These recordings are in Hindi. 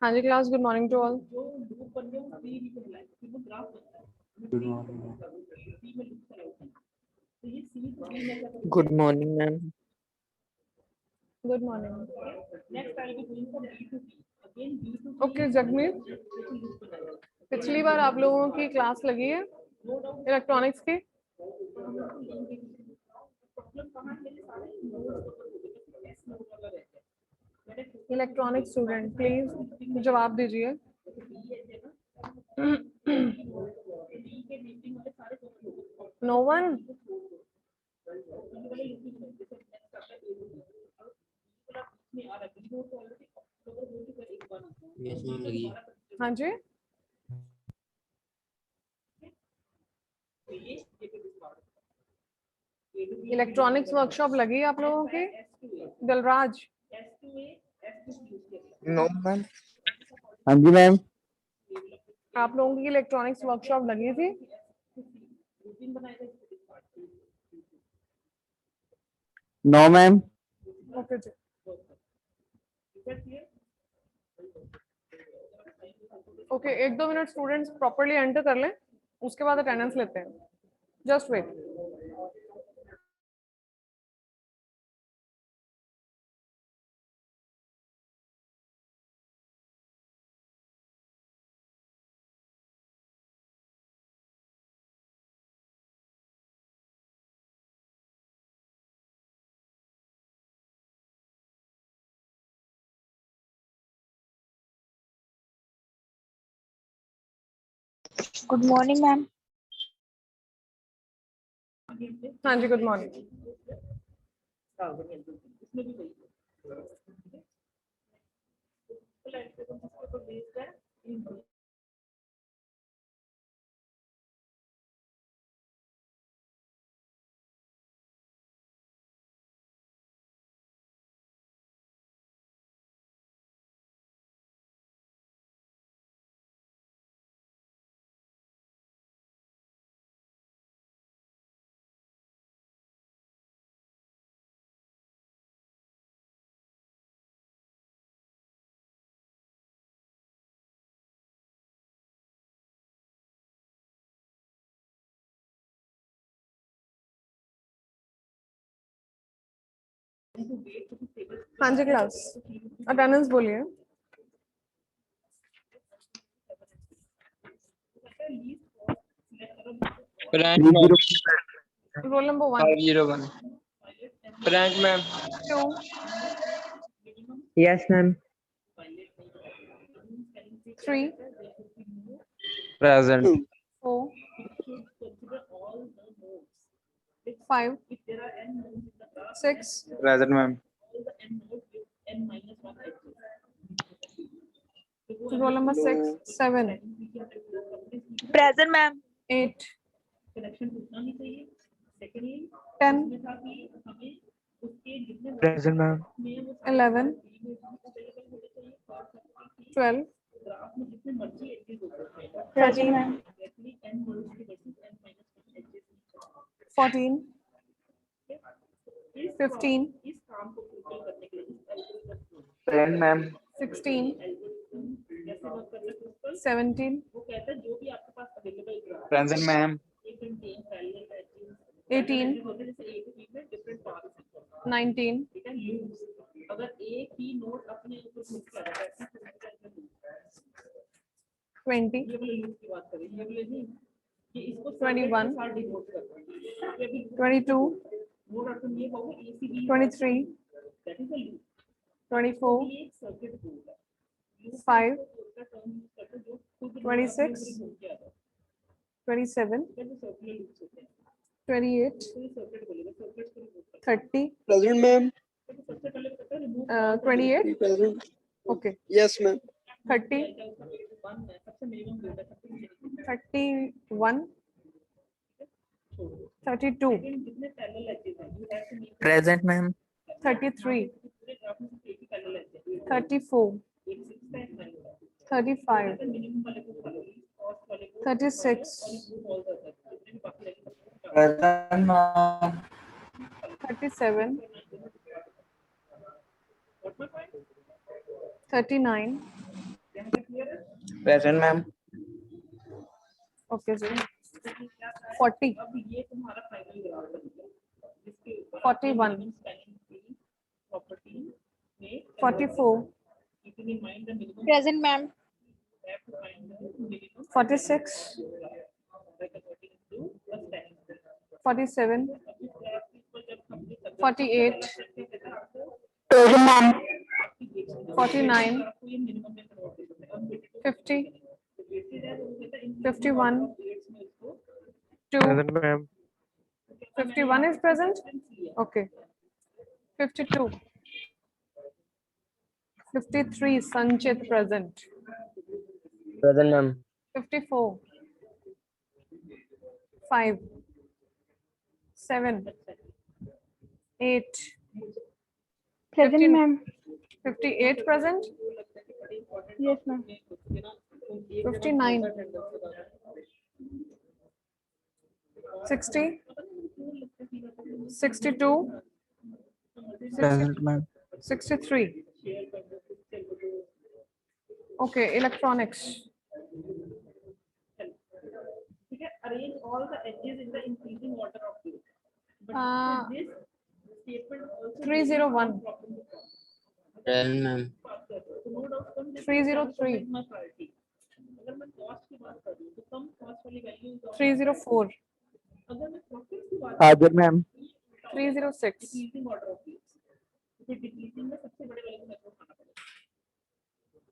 हाँ जी class, good morning to all. Good morning. Good morning ma'am. Good morning. Okay Jagmeet, पिछली बार आप लोगों की क्लास लगी है इलेक्ट्रॉनिक्स की? इलेक्ट्रॉनिक स्टूडेंट प्लीज जवाब दीजिए। No one. यस मैम लगी। हाँ जी, इलेक्ट्रॉनिक्स वर्कशॉप लगी आप लोगों की? Dilraj, no ma'am. हाँ जी मैम। आप लोगों की इलेक्ट्रॉनिक्स वर्कशॉप लगी थी? No ma'am. ओके जी। ओके, एक दो मिनट स्टूडेंट्स प्रॉपर्ली एंटर कर लें, उसके बाद अटेंडेंस लेते हैं। Just wait. Good morning ma'am. हाँ जी, गुड मॉर्निंग। हाँ जी क्लास, अटेंडेंस बोलिए। प्रैंक रोल नंबर 1, 501। प्रैंक ma'am. 2, yes ma'am. 3, present. 4, 5, 6, present ma'am. Roll number 6, 7, present ma'am. 8, 10, present ma'am. 11, 12, present 13, ma'am. 14, 15, present ma'am. 16, 17, present ma'am. 18, 19, 20, 21, 22, 23, 24, 5, 26, 27, 28, 30, Present, ma'am. 28, Present. okay, Yes, ma'am. 30, 31, 32, present ma'am. 33, 34, 35, 36, present ma'am. 37, 39, Present, ma'am. Okay जी 40 41 44 Present, ma'am. 46 47 48 Present, ma'am. 49 50 51 2 Present, ma'am. 51 is present. Okay. 52 53 Sanchit present. Present, ma'am. 54 5 7 8 Present, 15 ma'am. 58 present. Yes, ma'am. 59 60 62 Present, ma'am. 63 okay electronics uh, 301 Present, ma'am. 303 304 हाजिर मैम 306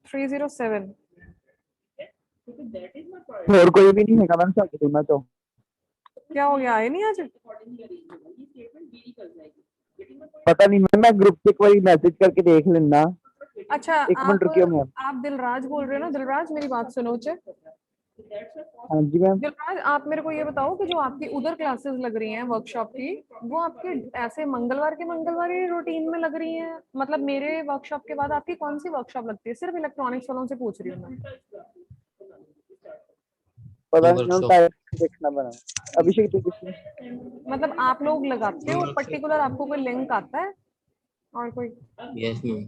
307 और कोई भी नहीं है मैम साथ में तो क्या हो गया आए नहीं आज पता नहीं मैं ग्रुप पे कोई मैसेज करके देख लेना अच्छा एक मिनट रुकिए मैम आप दिलराज बोल रहे हो ना दिलराज मेरी बात सुनो चे हाँ जी मैम दिलराज आप मेरे को ये बताओ कि जो आपकी उधर क्लासेस लग रही हैं वर्कशॉप की वो आपके ऐसे मंगलवार के मंगलवार ही रूटीन में लग रही हैं मतलब मेरे वर्कशॉप के बाद आपकी कौन सी वर्कशॉप लगती है सिर्फ इलेक्ट्रॉनिक्स वालों से पूछ रही हूँ मैं पता नहीं मैम टाइम देखना बना अभिषेक तो कुछ नहीं मतलब आप लोग लगाते हो पर्टिकुलर आपको कोई लिंक आता है और कोई Yes, ma'am.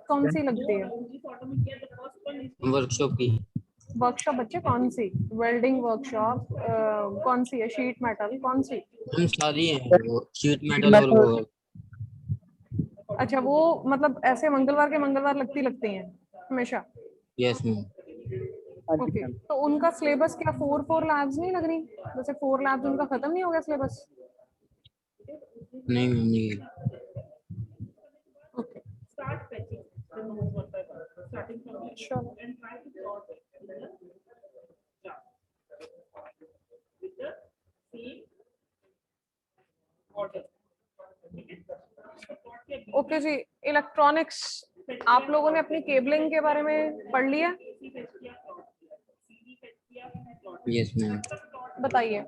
कौन सी लगती है Workshop की वर्कशॉप बच्चे कौन सी वेल्डिंग वर्कशॉप कौन सी है शीट मेटल कौन सी हम सारी हैं वो शीट मेटल और वो अच्छा वो मतलब ऐसे मंगलवार के मंगलवार लगती हैं हमेशा यस मैम हाँ जी ओके मैम तो उनका सिलेबस क्या 4 लैब्स नहीं लग रही जैसे 4 लैब्स उनका खत्म नहीं हो गया सिलेबस नहीं मैम नहीं ओके श्योर ओके जी इलेक्ट्रॉनिक्स आप लोगों ने अपनी केबलिंग के बारे में पढ़ लिया यस मैम बताइए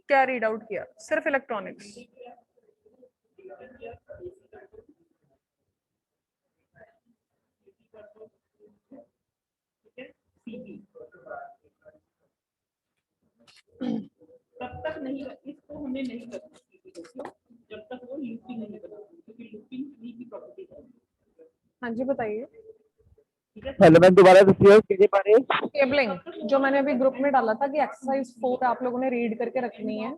क्या रीड आउट किया सिर्फ इलेक्ट्रॉनिक्स तब तक नहीं इसको हमें नहीं करना क्यों जब तक वो लूपिंग नहीं करना क्योंकि लूपिंग की प्रॉपर्टी है हाँ जी बताइए हेलो मैम दोबारा दीजिए किसी बारे केबलिंग जो मैंने अभी ग्रुप में डाला था कि एक्सरसाइज 4 आप लोगों ने रीड करके रखनी है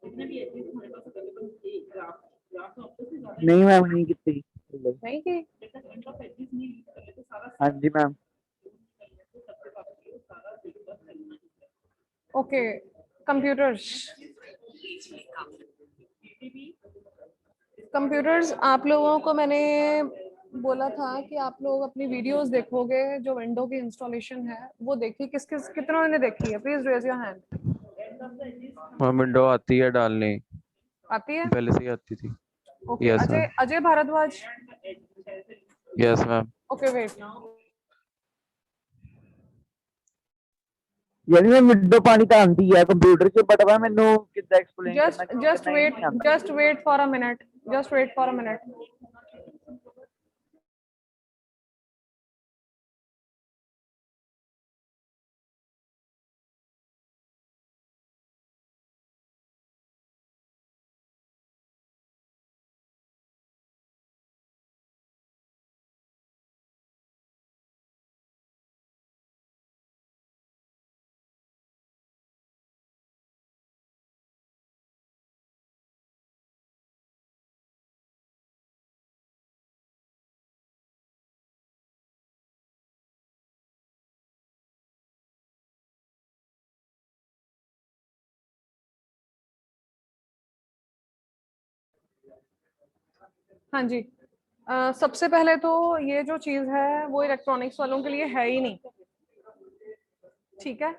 जितने भी एजेस हमारे पास अवेलेबल थे ग्राफ ग्राफ तो आपको से ज्यादा नहीं मैम नहीं कितनी नहीं की जब तक एंड ऑफ एजेस नहीं रीड कर लेते सारा हाँ जी मैम सबसे पहले सारा सिलेबस करना ओके कंप्यूटर्स कंप्यूटर्स आप लोगों को मैंने बोला था कि आप लोग अपनी वीडियोस देखोगे जो विंडो की इंस्टॉलेशन है वो देखी किस किस कितनों ने देखी है प्लीज रेज योर हैंड हाँ विंडो आती है डालने आती है पहले से ही आती थी okay yes Ajay ma'am Ajay Bhardwaj yes ma'am okay wait यानी मैं विंडो पानी ਤਾਂ ਆਂਦੀ ਹੈ ਕੰਪਿਊਟਰ 'ਚ ਬਟ ਵਾ ਮੈਨੂੰ ਕਿੱਦਾਂ ਐਕਸਪਲੇਨ ਕਰਨਾ just wait for a minute just wait for a minute हाँ जी। सबसे पहले तो ये जो चीज है वो इलेक्ट्रॉनिक्स वालों के लिए है ही नहीं, ठीक है।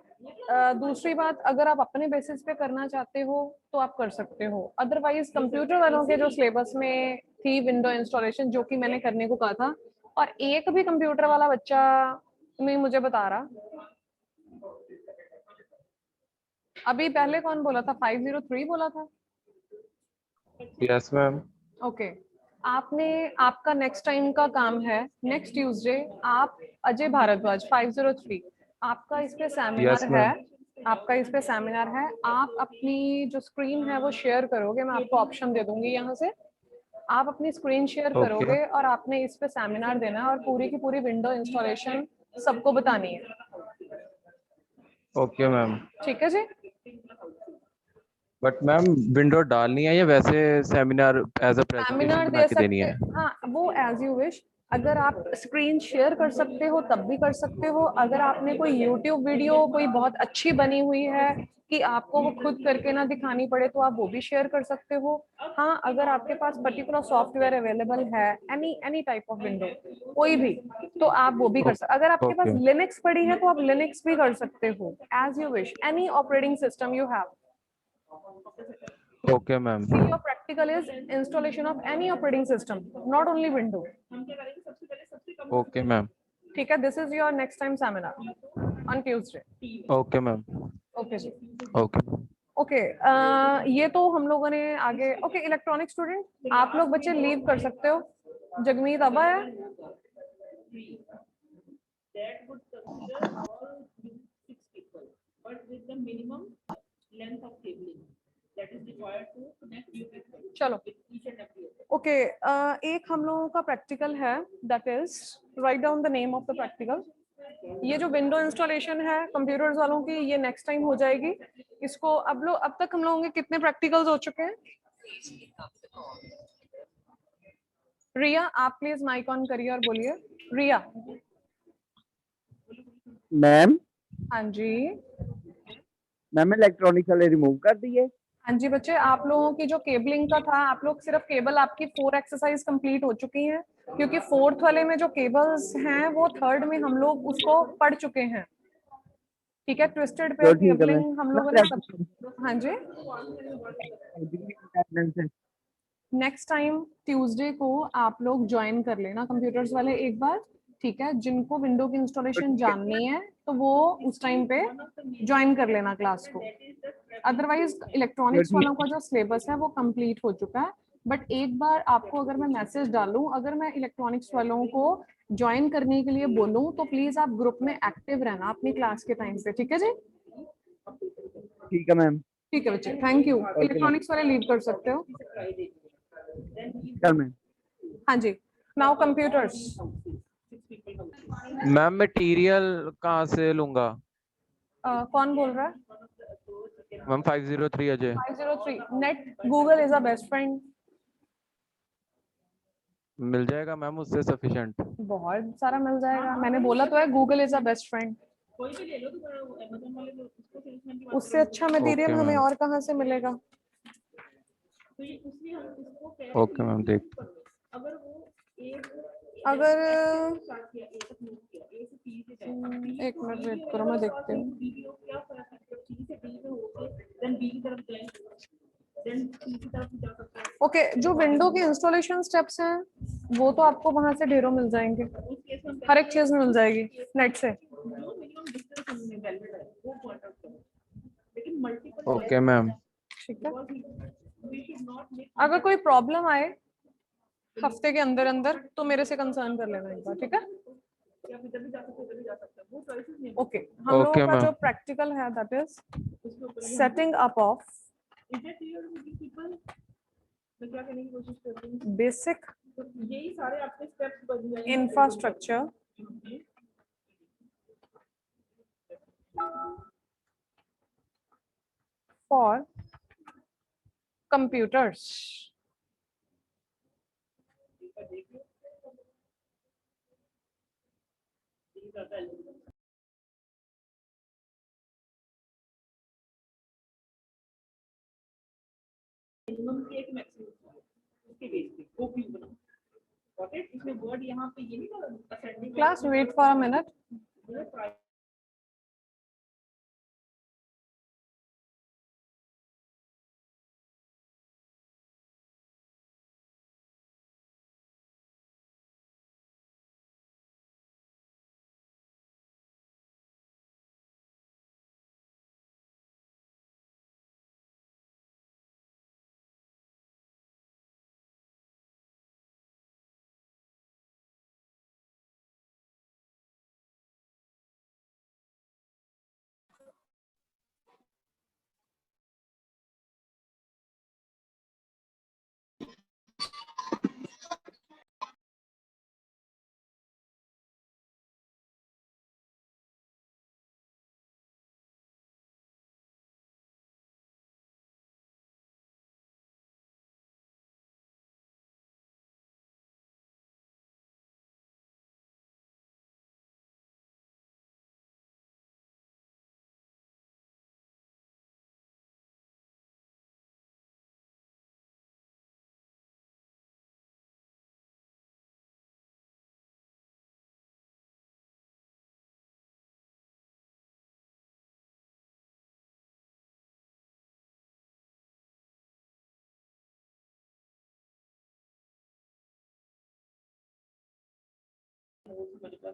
दूसरी बात, अगर आप अपने बेसिस पे करना चाहते हो तो आप कर सकते हो, अदरवाइज कंप्यूटर वालों के जो सिलेबस में थी विंडो इंस्टॉलेशन, जो कि मैंने करने को कहा था, और एक भी कंप्यूटर वाला बच्चा नहीं मुझे बता रहा। अभी पहले कौन बोला था? 503 बोला था। Yes ma'am. ओके, आपने, आपका नेक्स्ट टाइम का काम है नेक्स्ट ट्यूसडे, आप अजय भारद्वाज 503, आपका इस पे सेमिनार यस है, मैम। आपका इस पे सेमिनार है। आप अपनी जो स्क्रीन है वो शेयर करोगे, मैं आपको ऑप्शन दे दूंगी यहाँ से, आप अपनी स्क्रीन शेयर ओके करोगे और आपने इस पे सेमिनार देना है और पूरी की पूरी विंडो इंस्टॉलेशन सबको बतानी है, ओके मैम। ठीक है जी। बट मैम विंडो डालनी है या वैसे seminar as a presentation seminar बना दे के देनी सकते, है? हाँ वो एज यू विश। अगर आप स्क्रीन शेयर कर सकते हो तब भी कर सकते हो, अगर आपने कोई यूट्यूब वीडियो कोई बहुत अच्छी बनी हुई है कि आपको वो खुद करके ना दिखानी पड़े तो आप वो भी शेयर कर सकते हो। हाँ, अगर आपके पास पर्टिकुलर सॉफ्टवेयर अवेलेबल है, any any type of window कोई भी, तो आप वो भी कर सकते। अगर आपके पास ओके लिनक्स पड़ी है तो आप लिनक्स भी कर सकते हो, as you wish, any operating system you have. Okay ma'am. Your practical is installation of any operating system, not only Windows. Okay ma'am. ठीक है, this is your next time seminar on Tuesday. Okay ma'am. Okay जी। ओके। ओके, ये तो हम लोगों ने आगे। ओके, इलेक्ट्रॉनिक स्टूडेंट आप लोग बच्चे लीव कर सकते हो। जगमीत अब आया। That would consider all with 6 people, but with the minimum length of cabling that is required to connect few people चलो with each and every other. Okay, एक हम लोगों का प्रैक्टिकल है, that is, write down the name of the practical. ये जो विंडो इंस्टॉलेशन है कंप्यूटर्स वालों की, ये नेक्स्ट टाइम हो जाएगी। इसको अब तक हम लोगों के कितने प्रैक्टिकल्स हो चुके हैं? रिया, आप प्लीज माइक ऑन करिए और बोलिए। रिया। मैम हाँ जी। मैम इलेक्ट्रॉनिक्स वाले रिमूव कर दिए। हाँ जी बच्चे, आप लोगों की जो केबलिंग का था, आप लोग सिर्फ केबल, आपकी 4 एक्सरसाइज कंप्लीट हो चुकी हैं, क्योंकि 4th वाले में जो केबल्स हैं वो 3rd में हम लोग उसको पढ़ चुके हैं, ठीक है। ट्विस्टेड तो पेयर ठीक है मैम। केबलिंग हम लोगों ने सब। हाँ जी, नेक्स्ट टाइम ट्यूसडे को आप लोग ज्वाइन कर लेना कंप्यूटर्स वाले एक बार, ठीक है। जिनको विंडो की इंस्टॉलेशन जाननी है तो वो उस टाइम पे ज्वाइन कर लेना क्लास को, अदरवाइज इलेक्ट्रॉनिक्स वालों का जो सिलेबस है वो कंप्लीट हो चुका है। बट एक बार आपको अगर मैं मैसेज डालूं, अगर मैं इलेक्ट्रॉनिक्स वालों को ज्वाइन करने के लिए बोलूं, तो प्लीज आप ग्रुप में एक्टिव रहना अपनी क्लास के टाइम पे, ठीक है जी। ठीक है मैम। ठीक है बच्चे, थैंक यू। मैम। इलेक्ट्रॉनिक्स वाले लीव कर सकते हो। मैम हाँ जी, नाउ कंप्यूटर्स। मैम मटेरियल कहाँ से लूंगा? कौन बोल रहा है? Ma'am 503 Ajay. 503 net, Google is a best friend. मिल जाएगा मैम उससे सफिशिएंट? बहुत सारा मिल जाएगा, मैंने बोला तो है Google is a best friend. कोई भी ले लो, तो Amazon वाले जो उसको सेल्समैन की बात उससे अच्छा मटेरियल ओके हमें मैम। और कहाँ से मिलेगा? तो ये उसमें हम इसको कह रहे ओके मैम देख। अगर वो एक अगर स्टार्ट किया, ए तक मूव किया, ए से टी से जाए, एक मिनट वेट करो, मैं देखती हूँ। वीडियो क्या फर्क है जब टी से डी में होके देन बी की तरफ जाए, देन टी की तरफ जा सकता है। ओके, जो विंडो के इंस्टॉलेशन स्टेप्स हैं वो तो आपको वहां से ढेरों मिल जाएंगे, उस केस में हर एक चीज मिल जाएगी नेट से। जो मिनिमम डिस्टेंस हमें वैलिड है वो पॉइंट आउट करो, लेकिन मल्टीपल ओके मैम। ठीक है, वी शुड नॉट मेक अगर कोई प्रॉब्लम आए हफ्ते के अंदर अंदर तो मेरे से कंसर्न कर लेना एक बार, ठीक है। कि आप इधर भी जा सकते हो, उधर भी जा सकते हो, वो चॉइसेस नहीं ओके, हम लोगों ओके का जो मैम। प्रैक्टिकल है दैट इज उसके ऊपर setting up of is it clear to people? मैं क्या करने की कोशिश कर रही हूँ, बेसिक तो यही सारे आपके स्टेप्स बन जाएंगे। Infrastructure for computers. मिनिमम की एक मैक्सिमम उसके बेस पे वो क्यों बनाओ। Got it? इसमें वर्ड यहाँ पे ये नहीं था ascending class wait for a minute.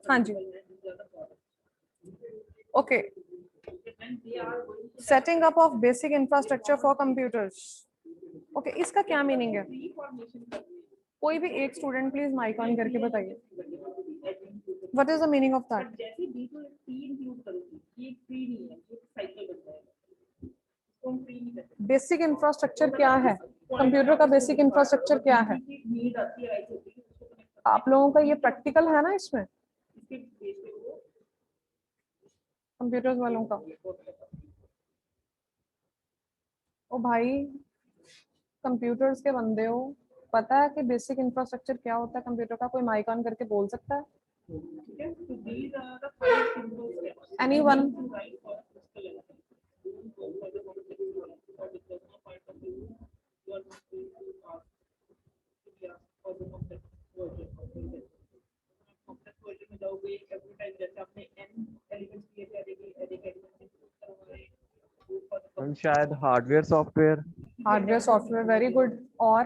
हाँ जी. Okay. Setting up of basic infrastructure for computers. Okay, इसका क्या मीनिंग है? कोई भी एक स्टूडेंट प्लीज माइक ऑन करके बताइए. What is the meaning of that? जैसे बी को टी इंक्लूड करूंगी, ये फ्री नहीं है, ये साइकिल बन जाएगा, इसको हम फ्री नहीं करते. बेसिक इंफ्रास्ट्रक्चर क्या है? कंप्यूटर का बेसिक इंफ्रास्ट्रक्चर क्या है? नीड आती है राइट होती है, उसको कनेक्ट आप लोगों का ये प्रैक्टिकल है ना इसमें, इसके बेस पे वो कंप्यूटर्स वालों का? ओ भाई, कंप्यूटर्स के बंदे हो, पता है कि बेसिक इंफ्रास्ट्रक्चर क्या होता है कंप्यूटर का? कोई माइक ऑन करके बोल सकता है? ठीक है. तो these are the 5 simple steps. Anyone? Right for crystal element. For the complex or the personal point of view, you are not going to ask for the complex version of the complex version में जाओगे every time जैसे आपने n elements लिए थे array के elements करवाए, मैम शायद hardware software. Hardware software, very good. और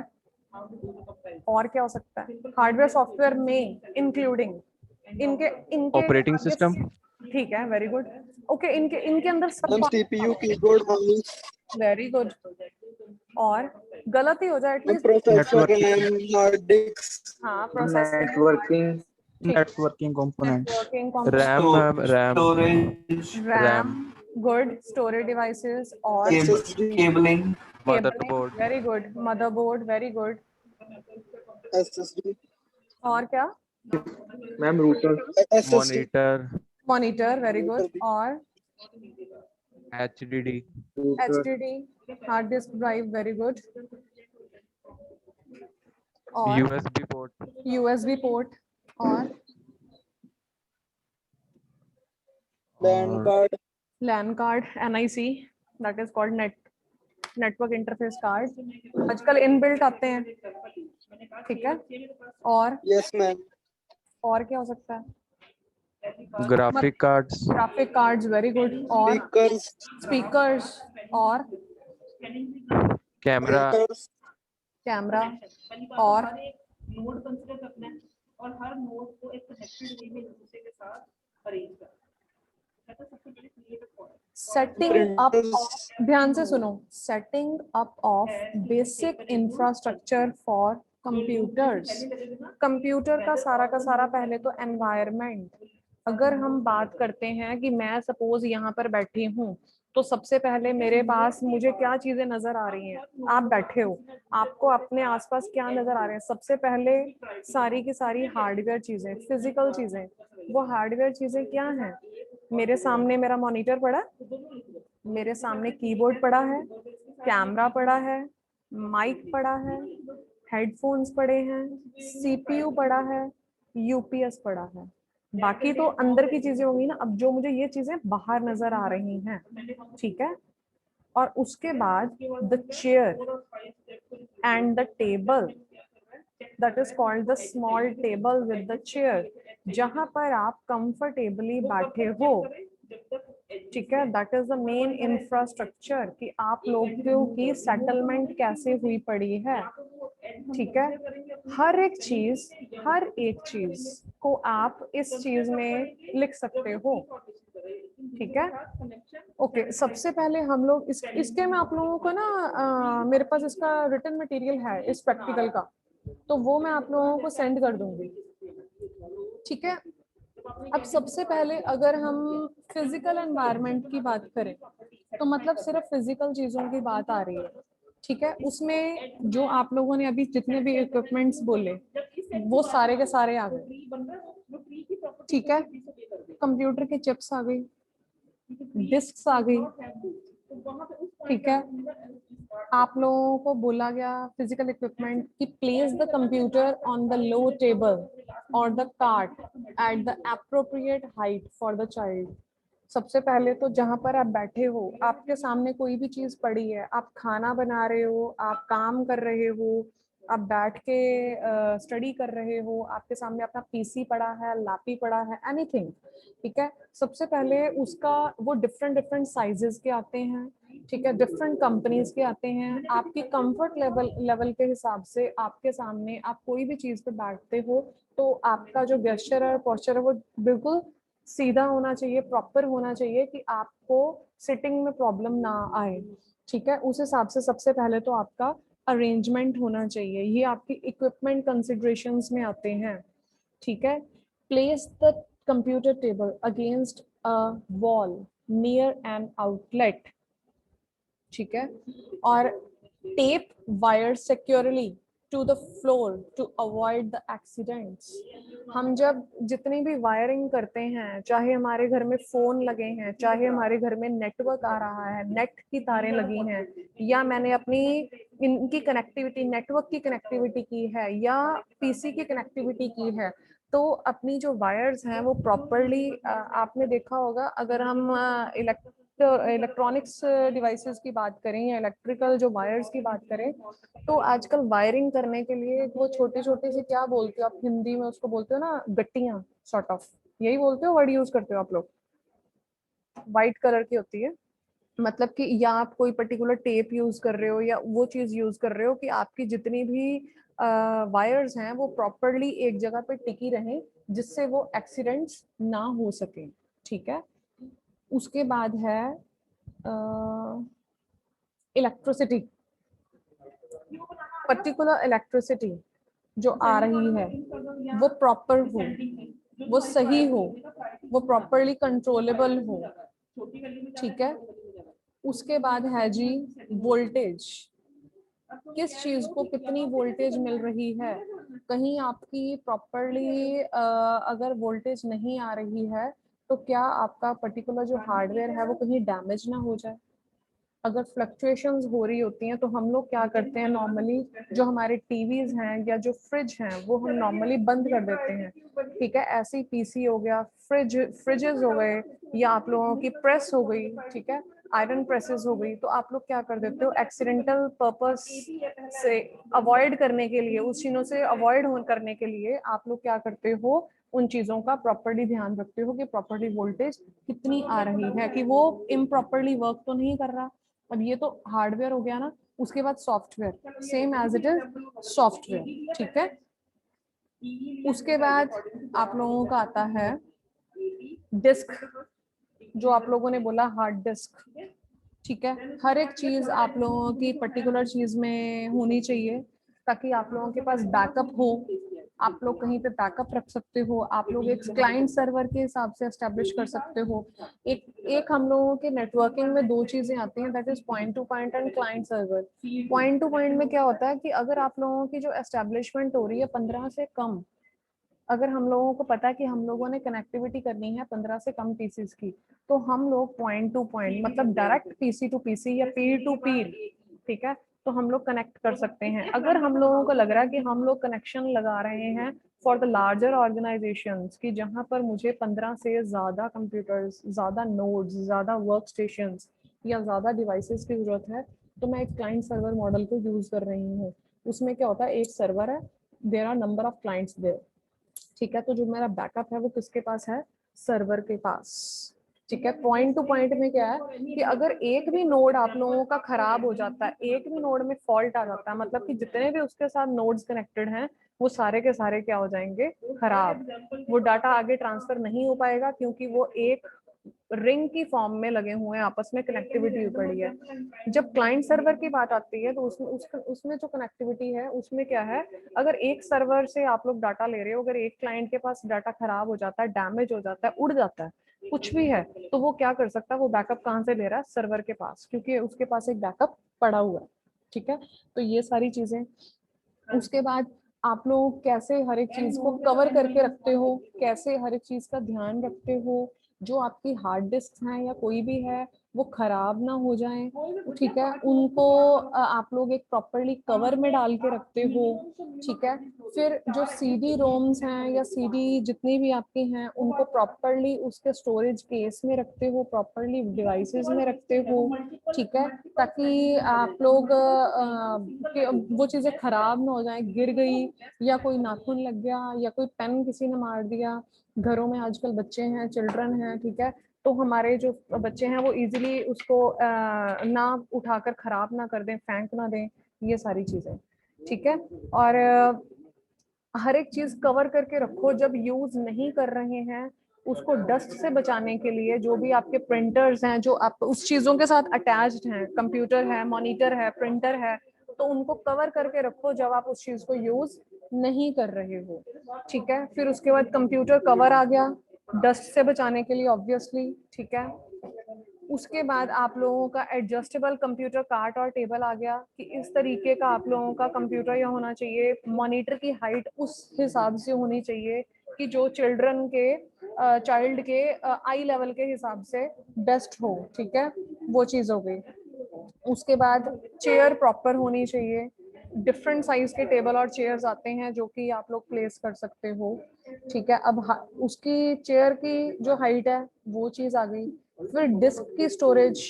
how to do the comparison. और क्या हो सकता है? हार्डवेयर सॉफ्टवेयर में इंक्लूडिंग इनके इनके ऑपरेटिंग सिस्टम. ठीक है, वेरी गुड. ओके, इनके इनके अंदर सब CPU keyboard mouse very good. और गलती हो जाए at least. Processor RAM hard disk हाँ, processor, networking component networking, RAM. RAM, good. Storage devices और cabling motherboard. Very good. Motherboard, very good. SSD और क्या? Ma'am router monitor. Monitor, very good. और HDD. HDD, hard disk drive, very good. और USB पोर्ट. USB port. और LAN card LAN card, NIC, that is called network interface card. आजकल इनबिल्ट आते हैं, ठीक है. और यस मैम और क्या हो सकता है? Graphic cards. Graphic cards, very good. और स्पीकर्स स्पीकर्स. और कैमरा. कैमरा. और नोड कंसीडर करना है और हर नोड को एक कनेक्टेड वे में दूसरे के साथ अरेंज करना है. तो सबसे पहले create a point. Setting up, ध्यान से सुनो, setting up of basic infrastructure for computers. Computer का सारा पहले तो एनवायरनमेंट. अगर हम बात करते हैं कि मैं सपोज यहाँ पर बैठी हूँ, तो सबसे पहले मेरे पास मुझे क्या चीजें नजर आ रही हैं? आप बैठे हो, आपको अपने आसपास क्या नजर आ रहे हैं? सबसे पहले सारी की सारी हार्डवेयर चीजें, फिजिकल चीजें. वो हार्डवेयर चीजें क्या हैं? मेरे सामने मेरा मॉनिटर पड़ा है, मेरे सामने कीबोर्ड पड़ा है, कैमरा पड़ा है, माइक पड़ा है, हेडफोन्स पड़े हैं, CPU पड़ा है, UPS पड़ा है. बाकी तो अंदर की चीजें होंगी ना. अब जो मुझे ये चीजें बाहर नजर आ रही हैं, ठीक है. और उसके बाद the chair and the table that is called the small table with the chair, जहां पर आप कंफर्टेबली बैठे हो, ठीक है। That is the main infrastructure कि आप लोगों की सेटलमेंट कैसे हुई पड़ी है, ठीक है। हर एक चीज को आप इस चीज में लिख सकते हो, ठीक है। ओके, सबसे पहले हम लोग इसके में आप लोगों को ना मेरे पास इसका रिटन मटेरियल है इस प्रैक्टिकल का, तो वो मैं आप लोगों को सेंड कर दूंगी, ठीक है। अब सबसे पहले अगर हम फिजिकल एनवायरनमेंट की बात करें तो मतलब सिर्फ फिजिकल चीजों की बात आ रही है, ठीक है। उसमें जो आप लोगों ने अभी जितने भी इक्विपमेंट्स बोले वो सारे के सारे आ गए, ठीक है। कंप्यूटर के चिप्स आ गई, डिस्क्स आ गई, ठीक है। आप लोगों को बोला गया फिजिकल इक्विपमेंट कि place the computer on the low table और the cart at the appropriate height for the child. सबसे पहले तो जहां पर आप बैठे हो आपके सामने कोई भी चीज पड़ी है, आप खाना बना रहे हो, आप काम कर रहे हो, आप बैठ के स्टडी कर रहे हो, आपके सामने अपना पीसी पड़ा है, लैपी पड़ा है, एनीथिंग, ठीक है। सबसे पहले उसका वो डिफरेंट डिफरेंट साइजेस के आते हैं, ठीक है, डिफरेंट कंपनीज के आते हैं। आपकी कंफर्ट लेवल के हिसाब से आपके सामने आप कोई भी चीज पे बैठते हो तो आपका जो गेस्चर और पोस्चर है वो बिल्कुल सीधा होना चाहिए, प्रॉपर होना चाहिए कि आपको सिटिंग में प्रॉब्लम ना आए, ठीक है। उस हिसाब से सबसे पहले तो आपका अरेंजमेंट होना चाहिए, ये आपकी इक्विपमेंट कंसिडरेशंस में आते हैं, ठीक है। Place the computer table against a wall near an outlet, ठीक है। और tape wire securely to the floor to avoid the accidents. हम जब जितनी भी वायरिंग करते हैं, चाहे हमारे घर में फोन लगे हैं, चाहे हमारे घर में नेटवर्क आ रहा है, नेट की तारें लगी हैं, या मैंने अपनी इनकी कनेक्टिविटी नेटवर्क की कनेक्टिविटी की है या पीसी की कनेक्टिविटी की है, तो अपनी जो वायर्स हैं वो प्रॉपरली, आपने देखा होगा अगर हम इलेक्ट्रॉनिक्स डिवाइसेस की बात करें या इलेक्ट्रिकल जो वायर्स की बात करें, तो आजकल वायरिंग करने के लिए वो छोटे छोटे से क्या बोलते हो आप हिंदी में उसको बोलते हो ना, गट्टियां, सॉर्ट ऑफ यही बोलते हो वर्ड यूज करते हो आप लोग, वाइट कलर की होती है, मतलब कि या आप कोई पर्टिकुलर टेप यूज कर रहे हो या वो चीज यूज कर रहे हो कि आपकी जितनी भी वायर्स हैं वो प्रॉपरली एक जगह पे टिकी रहें जिससे वो एक्सीडेंट्स ना हो सके, ठीक है। उसके बाद है इलेक्ट्रिसिटी, पर्टिकुलर इलेक्ट्रिसिटी जो आ रही है वो प्रॉपर हो, वो सही हो, वो प्रॉपरली कंट्रोलेबल हो, ठीक है। उसके बाद है जी वोल्टेज, किस चीज को कितनी वोल्टेज मिल रही है, कहीं आपकी प्रॉपरली अगर वोल्टेज नहीं आ रही है तो क्या आपका पर्टिकुलर जो हार्डवेयर है वो कहीं डैमेज ना हो जाए। अगर फ्लक्चुएशंस हो रही होती हैं तो हम लोग क्या करते हैं, नॉर्मली जो हमारे टीवीज हैं या जो फ्रिज हैं वो हम नॉर्मली बंद कर देते हैं, ठीक है। ऐसे ही पीसी हो गया, फ्रिजेस हो गए, या आप लोगों की प्रेस हो गई, ठीक है, आयरन प्रेसेस हो गई, तो आप लोग क्या कर देते हो, एक्सीडेंटल पर्पस से अवॉइड करने के लिए, उस चीजों से अवॉइड करने के लिए आप लोग क्या करते हो, उन चीजों का प्रॉपर्ली ध्यान रखते हो कि प्रॉपर्ली वोल्टेज कितनी आ रही है, कि वो इम्प्रॉपरली वर्क तो नहीं कर रहा। अब ये तो हार्डवेयर हो गया ना, उसके बाद software, same as it is software, ठीक है। उसके बाद आप लोगों का आता है डिस्क, जो आप लोगों ने बोला हार्ड डिस्क, ठीक है। हर एक चीज आप लोगों की पर्टिकुलर चीज में होनी चाहिए ताकि आप लोगों के पास बैकअप हो, आप लोग कहीं पे बैकअप रख सकते हो, आप लोग एक क्लाइंट सर्वर के हिसाब से एस्टेब्लिश कर सकते हो। एक हम लोगों के नेटवर्किंग में दो चीजें आती हैं, that is point two point and client server. Point two point में क्या होता है कि अगर आप लोगों की जो एस्टेब्लिशमेंट हो रही है 15 से कम, अगर हम लोगों को पता है कि हम लोगों ने कनेक्टिविटी करनी है 15 से कम पीसीस की, तो हम लोग पॉइंट टू पॉइंट मतलब डायरेक्ट पीसी टू पीसी या पीर टू पीर, ठीक है, तो हम लोग कनेक्ट कर सकते हैं। अगर हम लोगों को लग रहा है कि हम लोग कनेक्शन लगा रहे हैं फॉर द लार्जर ऑर्गेनाइजेशंस कि जहां पर मुझे 15 से ज्यादा कंप्यूटर्स, ज्यादा नोड्स, ज्यादा वर्क स्टेशंस या ज्यादा डिवाइसेस की जरूरत है, तो मैं एक क्लाइंट सर्वर मॉडल को यूज कर रही हूँ। उसमें क्या होता है, एक सर्वर है, there are number of clients there, ठीक है। तो जो मेरा बैकअप है वो किसके पास है, सर्वर के पास, ठीक है। पॉइंट टू पॉइंट में क्या है कि अगर एक भी नोड आप लोगों का खराब हो जाता है, एक भी नोड में फॉल्ट आ जाता है, मतलब कि जितने भी उसके साथ नोड्स कनेक्टेड हैं वो सारे के सारे क्या हो जाएंगे, खराब। वो डाटा आगे ट्रांसफर नहीं हो पाएगा क्योंकि वो एक रिंग की फॉर्म में लगे हुए हैं, आपस में कनेक्टिविटी पड़ी है। जब क्लाइंट सर्वर की बात आती है तो उसमें जो कनेक्टिविटी है उसमें क्या है, अगर एक सर्वर से आप लोग डाटा ले रहे हो, अगर एक क्लाइंट के पास डाटा खराब हो जाता है, डैमेज हो जाता है, उड़ जाता है, कुछ भी है, तो वो क्या कर सकता है, वो बैकअप कहाँ से ले रहा है, सर्वर के पास, क्योंकि उसके पास एक बैकअप पड़ा हुआ है, ठीक है। तो ये सारी चीजें। उसके बाद आप लोग कैसे हर एक चीज को कवर करके रखते हो, कैसे हर एक चीज का ध्यान रखते हो, जो आपकी हार्ड डिस्क हैं या कोई भी है वो खराब ना हो जाएं, ठीक है। उनको आप लोग एक प्रॉपरली कवर में डाल के रखते हो, ठीक है। फिर जो सीडी रोम्स हैं या सीडी जितनी भी आपकी हैं उनको प्रॉपरली उसके स्टोरेज केस में रखते हो, प्रॉपरली डिवाइसेस में रखते हो, ठीक है, ताकि आप लोग वो चीजें खराब ना हो जाएं, गिर गई या कोई नाखून लग गया या कोई पेन किसी ने मार दिया। घरों में आजकल बच्चे हैं, चिल्ड्रन हैं, ठीक है, तो हमारे जो बच्चे हैं वो इजीली उसको ना उठाकर खराब ना कर दें, फेंक ना दें, ये सारी चीजें, ठीक है। और हर एक चीज कवर करके रखो, जब यूज नहीं कर रहे हैं उसको डस्ट से बचाने के लिए जो भी आपके प्रिंटर्स हैं, जो आप उस चीजों के साथ अटैच्ड हैं, कंप्यूटर है, मॉनिटर है, प्रिंटर है, तो उनको कवर करके रखो जब आप उस चीज को यूज नहीं कर रहे हो, ठीक है। फिर उसके बाद कंप्यूटर कवर आ गया डस्ट से बचाने के लिए ऑब्वियसली, ठीक है। उसके बाद आप लोगों का एडजस्टेबल कंप्यूटर कार्ट और टेबल आ गया कि इस तरीके का आप लोगों का कंप्यूटर या होना चाहिए, मॉनिटर की हाइट उस हिसाब से होनी चाहिए कि जो चाइल्ड के आई लेवल के हिसाब से बेस्ट हो, ठीक है, वो चीज हो गई। उसके बाद चेयर प्रॉपर होनी चाहिए, डिफरेंट साइज के टेबल और चेयर्स आते हैं जो कि आप लोग प्लेस कर सकते हो, ठीक है। अब उसकी चेयर की जो हाइट है वो चीज आ गई। फिर डिस्क की स्टोरेज,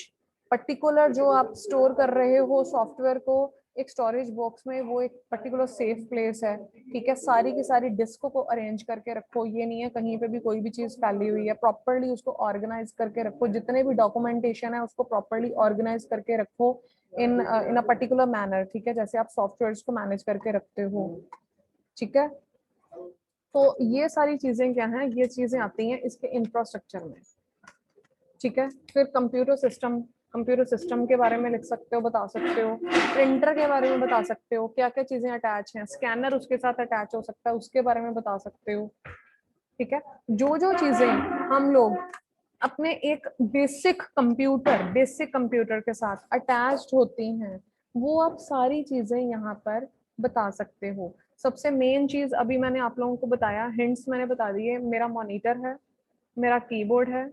पर्टिकुलर जो आप स्टोर कर रहे हो सॉफ्टवेयर को एक स्टोरेज बॉक्स में, वो एक पर्टिकुलर सेफ प्लेस है, ठीक है। सारी की सारी डिस्क को अरेंज करके रखो, ये नहीं है कहीं पे भी कोई भी चीज फैली हुई है, प्रॉपरली उसको ऑर्गेनाइज करके रखो, जितने भी डॉक्यूमेंटेशन है उसको प्रॉपरली ऑर्गेनाइज करके रखो इन अ पर्टिकुलर मैनर, ठीक है, जैसे आप सॉफ्टवेयर को मैनेज करके रखते हो, ठीक है। तो ये सारी चीजें क्या हैं, ये चीजें आती हैं इसके इंफ्रास्ट्रक्चर में, ठीक है। फिर कंप्यूटर सिस्टम के बारे में लिख सकते हो, बता सकते हो, प्रिंटर के बारे में बता सकते हो, क्या क्या चीजें अटैच हैं, स्कैनर उसके साथ अटैच हो सकता है उसके बारे में बता सकते हो, ठीक है। जो जो चीजें हम लोग अपने एक बेसिक कंप्यूटर के साथ अटैच्ड होती हैं वो आप सारी चीजें यहाँ पर बता सकते हो। सबसे मेन चीज अभी मैंने आप लोगों को बताया, हिंट्स मैंने बता दिए, मेरा मॉनिटर है, मेरा कीबोर्ड है,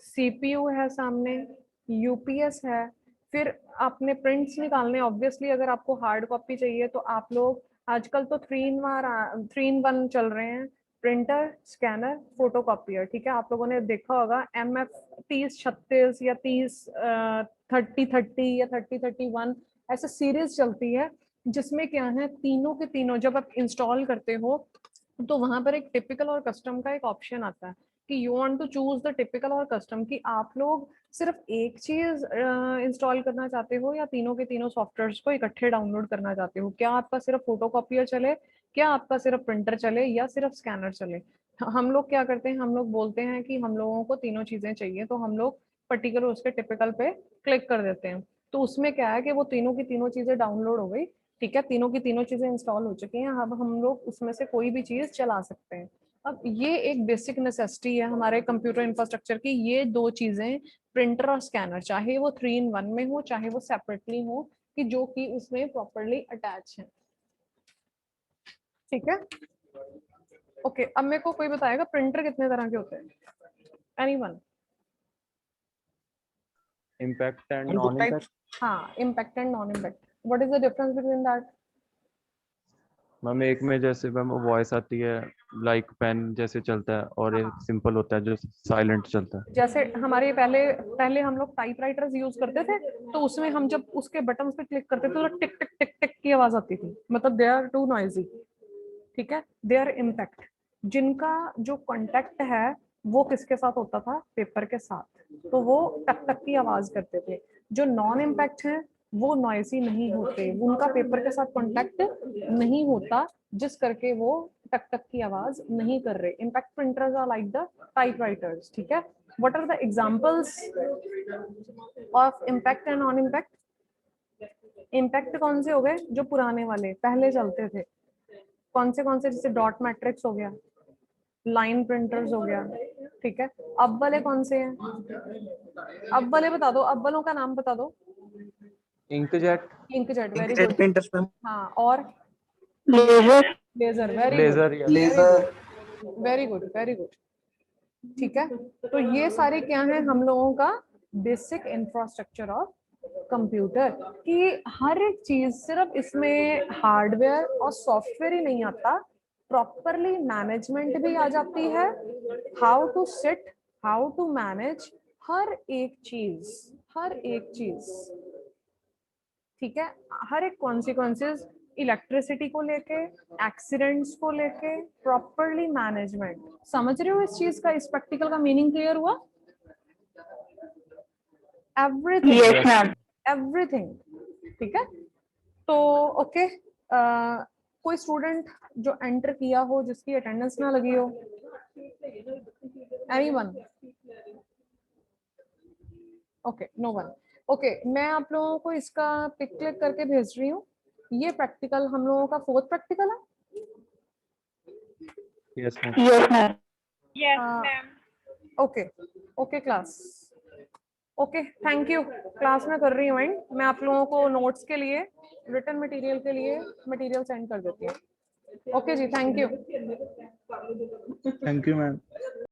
सीपीयू है सामने, यूपीएस है। फिर आपने प्रिंट्स निकालने, ऑब्वियसली अगर आपको हार्ड कॉपी चाहिए तो आप लोग आजकल तो 3 in 1 चल रहे हैं, प्रिंटर, स्कैनर, फोटो कॉपियर, ठीक है। आप लोगों ने देखा होगा MF 3036 या 3030 या 3031 ऐसे सीरीज चलती है जिसमें क्या है, तीनों के तीनों जब आप इंस्टॉल करते हो तो वहां पर एक टिपिकल और कस्टम का एक ऑप्शन आता है कि you want to choose the typical और कस्टम, कि आप लोग सिर्फ एक चीज इंस्टॉल करना चाहते हो या तीनों के तीनों सॉफ्टवेयर्स को इकट्ठे डाउनलोड करना चाहते हो, क्या आपका सिर्फ फोटो कॉपियर चले, क्या आपका सिर्फ प्रिंटर चले, या सिर्फ स्कैनर चले। हम लोग क्या करते हैं, हम लोग बोलते हैं कि हम लोगों को तीनों चीजें चाहिए, तो हम लोग पर्टिकुलर उसके टिपिकल पे क्लिक कर देते हैं। तो उसमें क्या है कि वो तीनों की तीनों चीजें डाउनलोड हो गई, ठीक है, तीनों की तीनों चीजें इंस्टॉल हो चुकी हैं, अब हम लोग उसमें से कोई भी चीज चला सकते हैं। अब ये एक बेसिक नेसेसिटी है हमारे कंप्यूटर इंफ्रास्ट्रक्चर की, ये दो चीजें, प्रिंटर और स्कैनर, चाहे वो 3 in 1 में हो चाहे वो सेपरेटली हो, कि जो कि उसमें प्रॉपरली अटैच है, ठीक है। ओके, अब मेरे को कोई बताएगा प्रिंटर कितने तरह के होते हैं, anyone? Impact and non impact. हाँ, impact and non impact, what is the difference between that? Ma'am एक में जैसे मैम वॉइस आती है लाइक पेन जैसे चलता है, और एक सिंपल होता है जो साइलेंट चलता है। जैसे हमारे पहले पहले हम लोग टाइपराइटर्स यूज करते थे, तो उसमें हम जब उसके बटन्स पे क्लिक करते थे तो टिक टिक टिक टिक की आवाज आती थी, मतलब दे आर टू नॉइजी, ठीक है, देयर इम्पैक्ट, जिनका जो कांटेक्ट है वो किसके साथ होता था, पेपर के साथ, तो वो टक टक की आवाज करते थे। जो नॉन इम्पैक्ट है वो नॉइसी नहीं होते, उनका पेपर के साथ कांटेक्ट नहीं होता, जिस करके वो टक टक की आवाज नहीं कर रहे। Impact printers are like the typewriters, ठीक है। What are the examples of impact and non impact? Impact कौन से हो गए, जो पुराने वाले पहले चलते थे, कौन से, जैसे डॉट मैट्रिक्स हो गया, लाइन प्रिंटर्स हो गया, ठीक है। अब वाले कौन से हैं, अब वाले बता दो, अब वालों का नाम बता दो। Inkjet, inkjet, very inkjet good. Printers ma'am, हाँ, और laser, laser, very laser, laser, very good, very good, ठीक है। तो ये सारे क्या है हम लोगों का बेसिक इंफ्रास्ट्रक्चर ऑफ कंप्यूटर, कि हर एक चीज, सिर्फ इसमें हार्डवेयर और सॉफ्टवेयर ही नहीं आता, प्रॉपरली मैनेजमेंट भी आ जाती है, how to sit, how to manage हर एक चीज, हर एक चीज, ठीक है। हर एक कॉन्सिक्वेंसेस, इलेक्ट्रिसिटी को लेके, एक्सीडेंट्स को लेके, प्रॉपरली मैनेजमेंट। समझ रहे हो इस चीज का, इस प्रैक्टिकल का मीनिंग क्लियर हुआ? एवरीथिंग, yes ma'am, एवरीथिंग, ठीक है। तो ओके, कोई स्टूडेंट जो एंटर किया हो जिसकी अटेंडेंस ना लगी हो, anyone? Okay, no one. Okay, मैं आप लोगों को इसका पिक क्लिक करके भेज रही हूँ। ये प्रैक्टिकल हम लोगों का 4th प्रैक्टिकल है। Yes ma'am, yes ma'am, okay, okay class, okay, thank you. Class में कर रही हूँ एंड मैं आप लोगों को नोट्स के लिए, रिटन मटेरियल के लिए मटेरियल सेंड कर देती हूँ। ओके जी, thank you. Thank you ma'am.